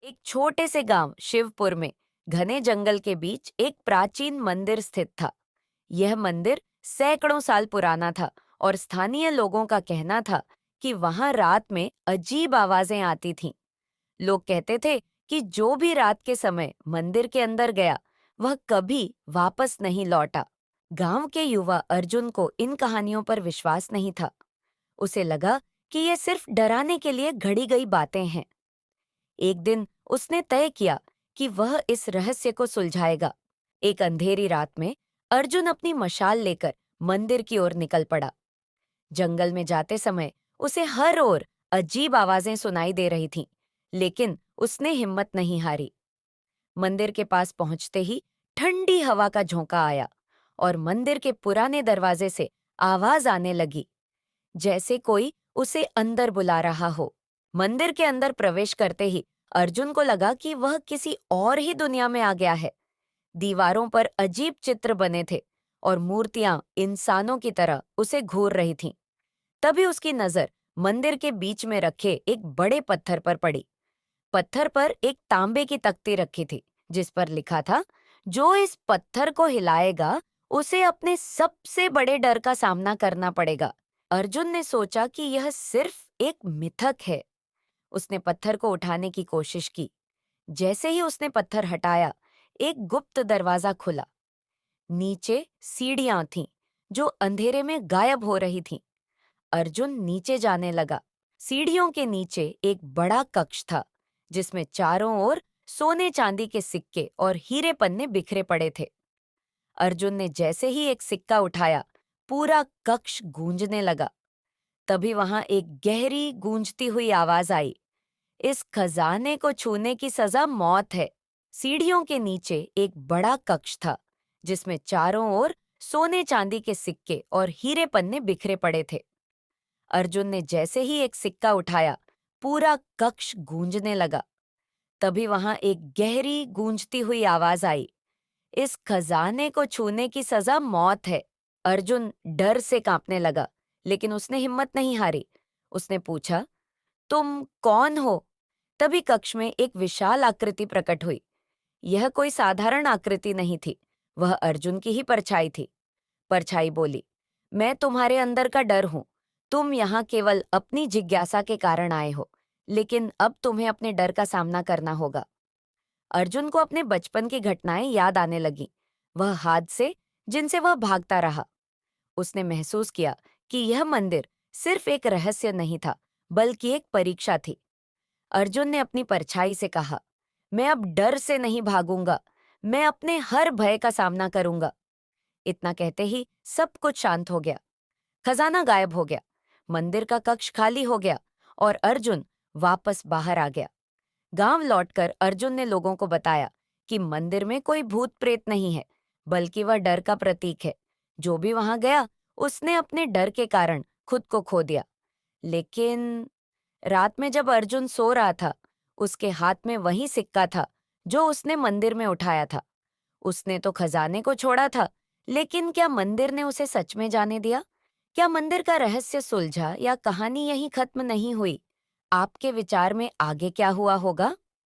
एक छोटे से गांव शिवपुर में घने जंगल के बीच एक प्राचीन मंदिर स्थित था। यह मंदिर सैकड़ों साल पुराना था और स्थानीय लोगों का कहना था कि वहां रात में अजीब आवाजें आती थीं। लोग कहते थे कि जो भी रात के समय मंदिर के अंदर गया, वह कभी वापस नहीं लौटा। गांव के युवा अर्जुन को इन कहानियों पर विश्वास नहीं था। उसे लगा कि ये सिर्फ डराने के लिए घड़ी गई बातें हैं। एक दिन उसने तय किया कि वह इस रहस्य को सुलझाएगा। एक अंधेरी रात में अर्जुन अपनी मशाल लेकर मंदिर की ओर निकल पड़ा। जंगल में जाते समय उसे हर ओर अजीब आवाजें सुनाई दे रही थीं, लेकिन उसने हिम्मत नहीं हारी। मंदिर के पास पहुंचते ही ठंडी हवा का झोंका आया और मंदिर के पुराने दरवाजे से आवाज आने लगी, जैसे कोई उसे अंदर बुला रहा हो। मंदिर के अंदर प्रवेश करते ही अर्जुन को लगा कि वह किसी और ही दुनिया में आ गया है। दीवारों पर अजीब चित्र बने थे और मूर्तियां इंसानों की तरह उसे घूर रही थीं। तभी उसकी नजर मंदिर के बीच में रखे एक बड़े पत्थर पर पड़ी। पत्थर पर एक तांबे की तख्ती रखी थी, जिस पर लिखा था, जो इस पत्थर को हिलाएगा उसे अपने सबसे बड़े डर का सामना करना पड़ेगा। अर्जुन ने सोचा कि यह सिर्फ एक मिथक है। उसने पत्थर को उठाने की कोशिश की। जैसे ही उसने पत्थर हटाया, एक गुप्त दरवाजा खुला। नीचे सीढ़ियां थीं, जो अंधेरे में गायब हो रही थीं। अर्जुन नीचे जाने लगा। सीढ़ियों के नीचे एक बड़ा कक्ष था, जिसमें चारों ओर सोने चांदी के सिक्के और हीरे पन्ने बिखरे पड़े थे। अर्जुन ने जैसे ही एक सिक्का उठाया, पूरा कक्ष गूंजने लगा। तभी वहां एक गहरी गूंजती हुई आवाज आई, इस खजाने को छूने की सजा मौत है। सीढ़ियों के नीचे एक बड़ा कक्ष था, जिसमें चारों ओर सोने चांदी के सिक्के और हीरे पन्ने बिखरे पड़े थे। अर्जुन ने जैसे ही एक सिक्का उठाया, पूरा कक्ष गूंजने लगा। तभी वहां एक गहरी गूंजती हुई आवाज आई, इस खजाने को छूने की सजा मौत है। अर्जुन डर से कांपने लगा, लेकिन उसने हिम्मत नहीं हारी। उसने पूछा, तुम कौन हो? तभी कक्ष में एक विशाल आकृति प्रकट हुई। यह कोई साधारण आकृति नहीं थी, वह अर्जुन की ही परछाई थी। परछाई बोली, मैं तुम्हारे अंदर का डर हूं। तुम यहाँ केवल अपनी जिज्ञासा के कारण आए हो, लेकिन अब तुम्हें अपने डर का सामना करना होगा। अर्जुन को अपने बचपन की घटनाएं याद आने लगीं, वह हादसे जिनसे वह भागता रहा। उसने महसूस किया कि यह मंदिर सिर्फ एक रहस्य नहीं था, बल्कि एक परीक्षा थी। अर्जुन ने अपनी परछाई से कहा, मैं अब डर से नहीं भागूंगा, मैं अपने हर भय का सामना करूंगा। इतना कहते ही सब कुछ शांत हो गया। खजाना गायब हो गया, मंदिर का कक्ष खाली हो गया और अर्जुन वापस बाहर आ गया। गांव लौटकर अर्जुन ने लोगों को बताया कि मंदिर में कोई भूत प्रेत नहीं है, बल्कि वह डर का प्रतीक है। जो भी वहां गया, उसने अपने डर के कारण खुद को खो दिया। लेकिन रात में जब अर्जुन सो रहा था, उसके हाथ में वही सिक्का था जो उसने मंदिर में उठाया था। उसने तो खजाने को छोड़ा था, लेकिन क्या मंदिर ने उसे सच में जाने दिया? क्या मंदिर का रहस्य सुलझा या कहानी यहीं खत्म नहीं हुई? आपके विचार में आगे क्या हुआ होगा?